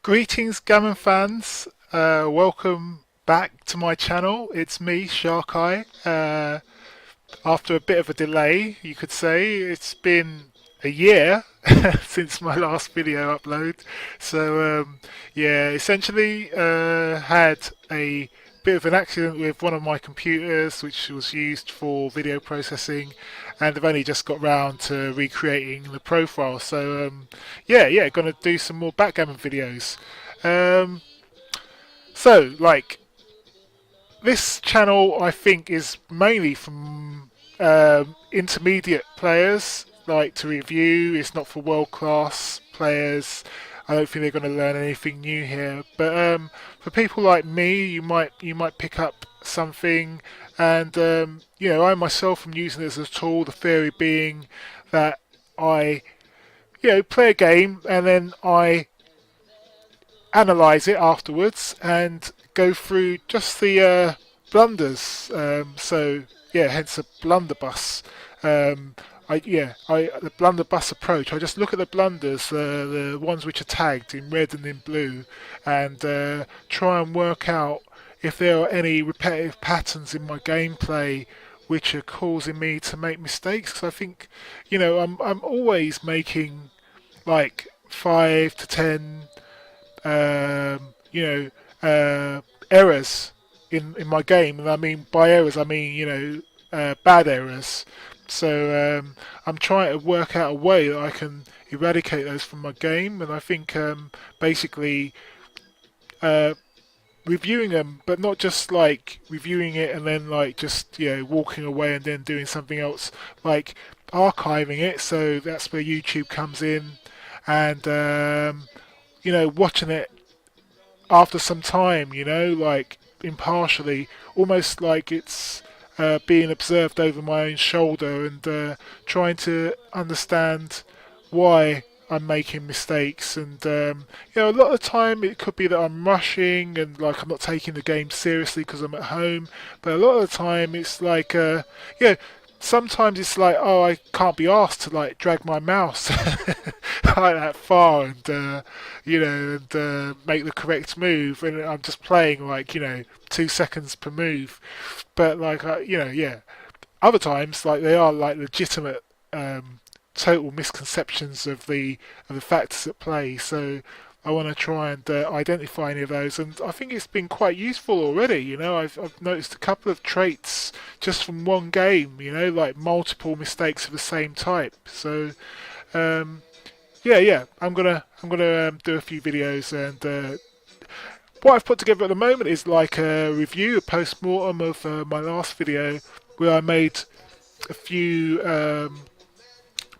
Greetings, Gammon fans. Welcome back to my channel. It's me, Shark Eye. After a bit of a delay, you could say, it's been a year since my last video upload. So, yeah, essentially had a bit of an accident with one of my computers, which was used for video processing, and I've only just got round to recreating the profile. So, yeah, gonna do some more backgammon videos. Um, like this channel, I think, is mainly from intermediate players, like to review. It's not for world class players. I don't think they're going to learn anything new here. But for people like me, you might pick up something. And I myself am using it as a tool. The theory being that I, play a game and then I analyze it afterwards and go through just the blunders. Hence a blunderbuss. The blunderbuss approach. I just look at the blunders, the ones which are tagged in red and in blue, and try and work out if there are any repetitive patterns in my gameplay which are causing me to make mistakes. Because I think, I'm always making like 5 to 10 errors in my game, and I mean by errors I mean bad errors. So I'm trying to work out a way that I can eradicate those from my game, and I think basically uh, reviewing them, but not just like reviewing it and then like just walking away and then doing something else, like archiving it. So that's where YouTube comes in, and watching it after some time, like impartially, almost like it's being observed over my own shoulder, and trying to understand why I'm making mistakes. And a lot of the time it could be that I'm rushing and like I'm not taking the game seriously because I'm at home. But a lot of the time it's like, sometimes it's like, oh, I can't be asked to like drag my mouse like that far, and make the correct move, and I'm just playing like 2 seconds per move. But like yeah. Other times like they are like legitimate total misconceptions of the factors at play. So I want to try and identify any of those, and I think it's been quite useful already. I've noticed a couple of traits just from one game. Like multiple mistakes of the same type. So yeah, I'm gonna do a few videos, and what I've put together at the moment is like a review, a post-mortem of my last video, where I made a few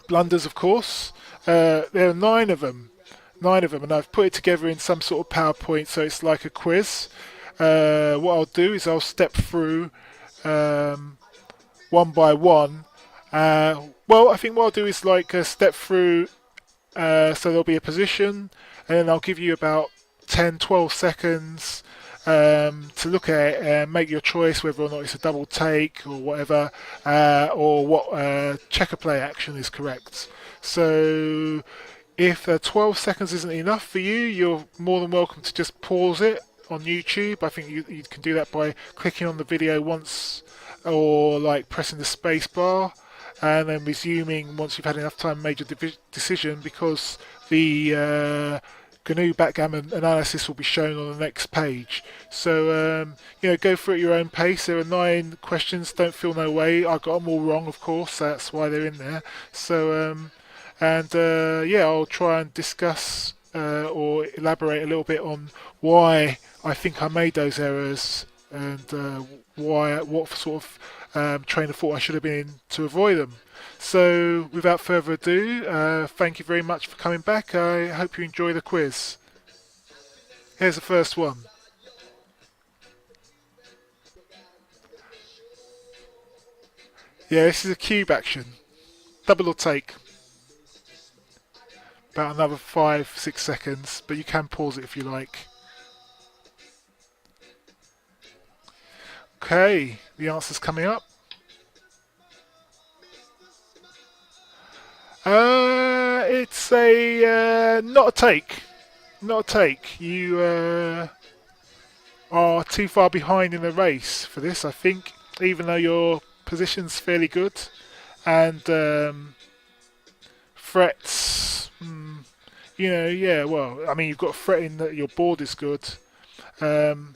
blunders, of course. There are nine of them, and I've put it together in some sort of PowerPoint, so it's like a quiz. What I'll do is I'll step through one by one. I think what I'll do is like step through. So there'll be a position, and then I'll give you about 10-12 seconds to look at it and make your choice whether or not it's a double take or whatever, or what checker play action is correct. So if 12 seconds isn't enough for you, you're more than welcome to just pause it on YouTube. I think you can do that by clicking on the video once, or like pressing the space bar, and then resuming once you've had enough time to make your decision, because the GNU backgammon analysis will be shown on the next page. So go through at your own pace. There are 9 questions. Don't feel no way. I got them all wrong, of course. So that's why they're in there. So I'll try and discuss or elaborate a little bit on why I think I made those errors, and what sort of train of thought I should have been in to avoid them. So without further ado, thank you very much for coming back. I hope you enjoy the quiz. Here's the first one. Yeah, this is a cube action. Double or take. About another 5-6 seconds, but you can pause it if you like. Okay, the answer's coming up. It's a not a take. not a take. You are too far behind in the race for this, I think, even though your position's fairly good. And threats, yeah, well, I mean, you've got threat in that your board is good. Um,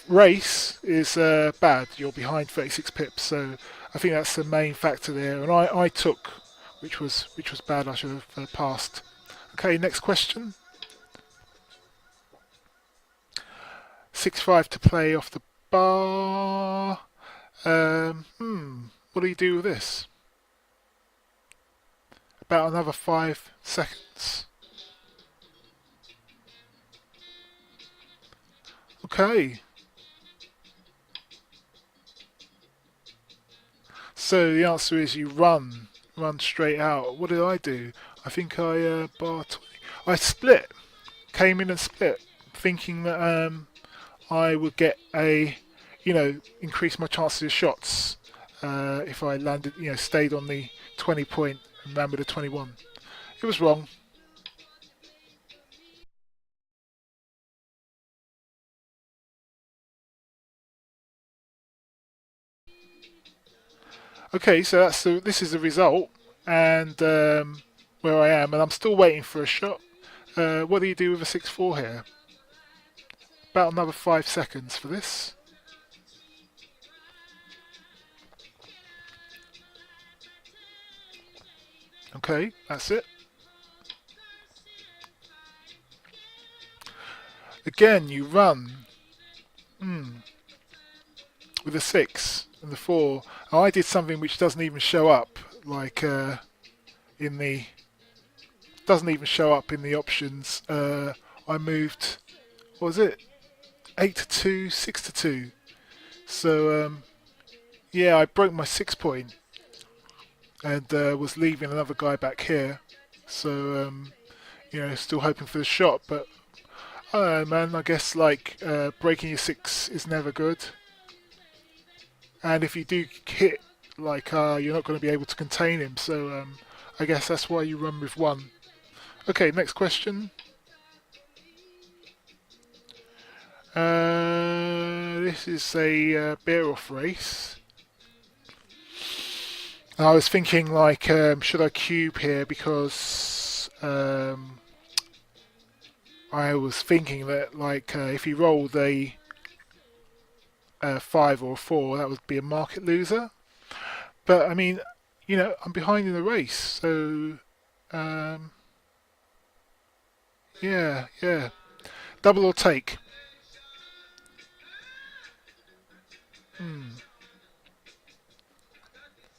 race is bad. You're behind 36 pips, so I think that's the main factor there. And I took, which was bad. I should have passed. Okay, next question. 6-5 to play off the bar. What do you do with this? About another 5 seconds. Okay. So the answer is you run straight out. What did I do? I think I bar 20. I split, came in and split, thinking that I would get increase my chances of shots if I landed, stayed on the 20 point and ran with a 21. It was wrong. Okay, so this is the result, and where I am, and I'm still waiting for a shot. What do you do with a 6-4 here? About another 5 seconds for this. Okay, that's it. Again, you run with a 6 and the 4. I did something which doesn't even show up, like in the doesn't even show up in the options. I moved, what was it? 8 to 2, 6 to 2. So yeah, I broke my 6 point and was leaving another guy back here. So still hoping for the shot, but I don't know, man. I guess like breaking your 6 is never good, and if you do hit, like you're not going to be able to contain him. So I guess that's why you run with 1. Okay, next question. This is a bear-off race. And I was thinking, like, should I cube here? Because I was thinking that, like, if you rolled a 5 or a 4, that would be a market loser. But, I mean, I'm behind in the race. So, um, yeah. Double or take?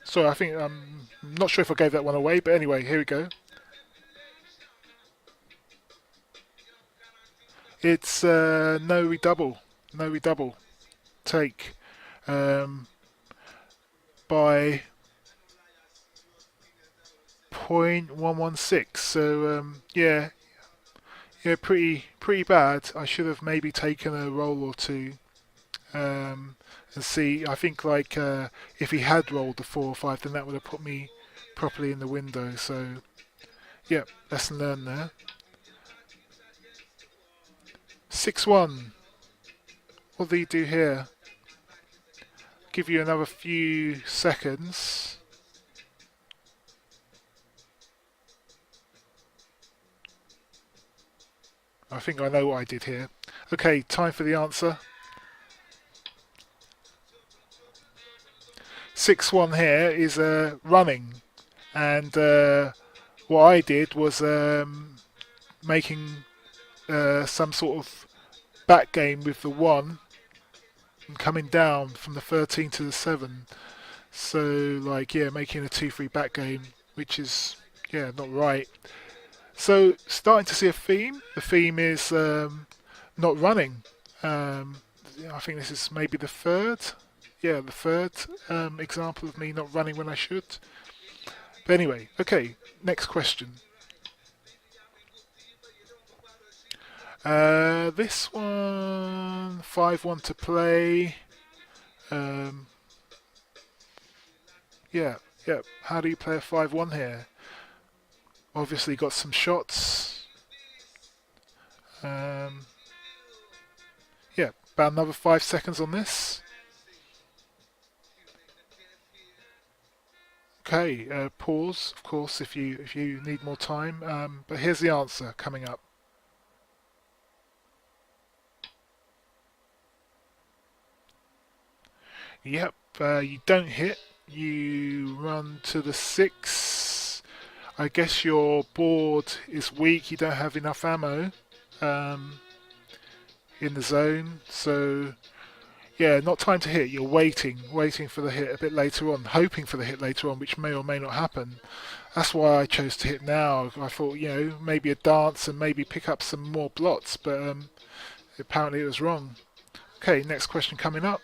Sorry, I think I'm not sure if I gave that one away, but anyway, here we go. It's no redouble, take um, by 0.116. So yeah, pretty bad. I should have maybe taken a roll or two. And see, I think like if he had rolled the 4 or 5, then that would have put me properly in the window. So yeah, lesson learned there. 6-1. What do you do here? Give you another few seconds. I think I know what I did here. Okay, time for the answer. 6-1 here is running, and what I did was making some sort of back game with the 1 and coming down from the 13 to the 7. So like making a 2-3 back game, which is not right. So starting to see a theme. The theme is not running. I think this is maybe the third. Yeah, the third example of me not running when I should. But anyway, okay, next question. This one, 5-1 to play. Yeah. How do you play a 5-1 here? Obviously got some shots. Um, yeah, about another 5 seconds on this. Okay, pause, of course, if you need more time. But here's the answer coming up. Yep, you don't hit. You run to the 6. I guess your board is weak. You don't have enough ammo in the zone, so yeah, not time to hit. You're waiting for the hit a bit later on, hoping for the hit later on, which may or may not happen. That's why I chose to hit now. I thought, maybe a dance and maybe pick up some more blots, but apparently it was wrong. Okay, next question coming up.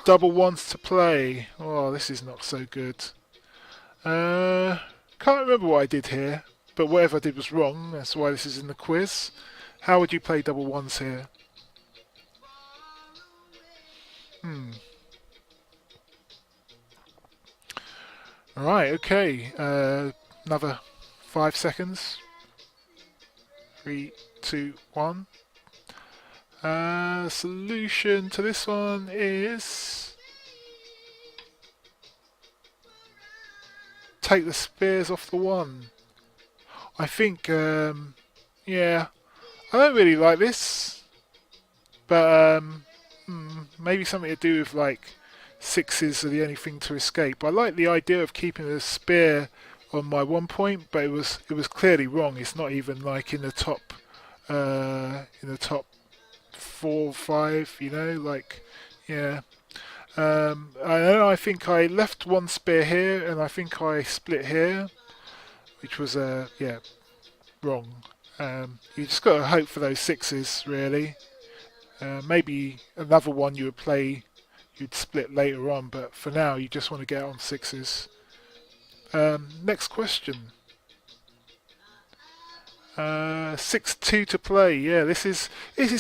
Double ones to play. Oh, this is not so good. Can't remember what I did here, but whatever I did was wrong. That's why this is in the quiz. How would you play double ones here? Alright, okay. Another 5 seconds. 3, 2, 1. Solution to this one is take the spears off the 1. I think, yeah, I don't really like this, but maybe something to do with like 6s are the only thing to escape. I like the idea of keeping the spear on my 1 point, but it was clearly wrong. It's not even like in the top 4 or 5, like, yeah. I think I left 1 spear here, and I think I split here, which was yeah, wrong. You just got to hope for those 6s, really. Maybe another one you would play, you'd split later on, but for now you just want to get on 6s. Next question. 6-2 to play. Yeah, this is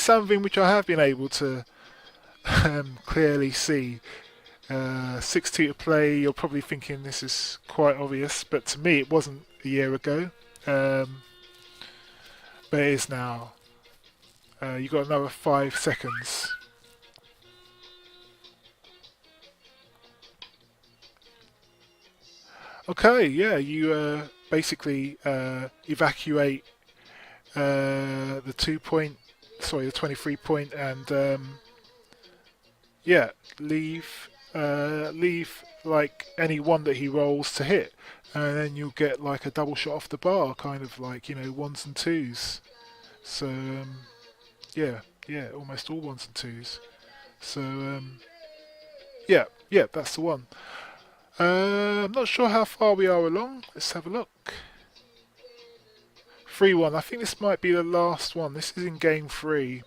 something which I have been able to clearly see. 6-2 to play. You're probably thinking this is quite obvious, but to me it wasn't a year ago. But it is now. You got another 5 seconds. Okay, yeah, you basically evacuate the 23 point, and yeah, leave like any one that he rolls to hit, and then you'll get like a double shot off the bar, kind of like 1s and 2s. So yeah, almost all 1s and 2s. So yeah, that's the one. I'm not sure how far we are along. Let's have a look. 3-1. I think this might be the last one. This is in game 3,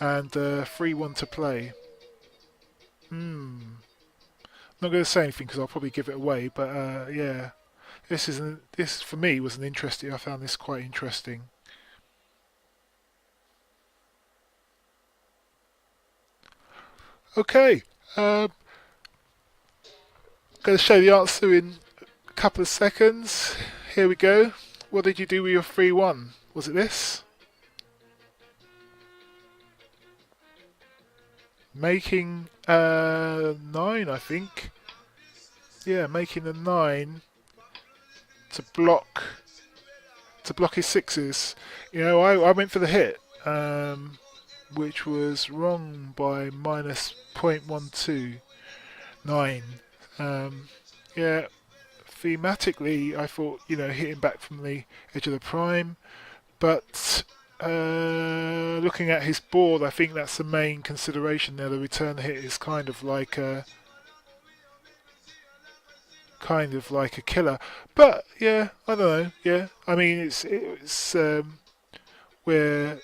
and 3-1 to play. I'm not going to say anything because I'll probably give it away. But yeah, this for me was an interesting. I found this quite interesting. Okay. Going to show the answer in a couple of seconds. Here we go. What did you do with your 3-1? Was it this? Making 9, I think. Yeah, making a 9 to block his 6s. I went for the hit, which was wrong by minus 0.129. Yeah, thematically, I thought, hitting back from the edge of the prime, but looking at his board, I think that's the main consideration there. The return hit is kind of like a killer, but yeah, I don't know. Yeah, I mean it's we're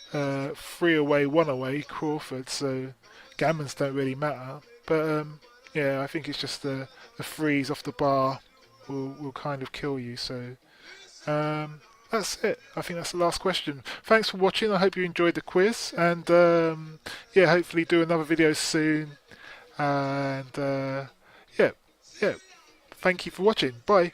3 away, 1 away, Crawford, so gammons don't really matter. But yeah, I think it's just the freeze off the bar will kind of kill you. So that's it. I think that's the last question. Thanks for watching. I hope you enjoyed the quiz, and yeah, hopefully do another video soon. And yeah. Thank you for watching. Bye.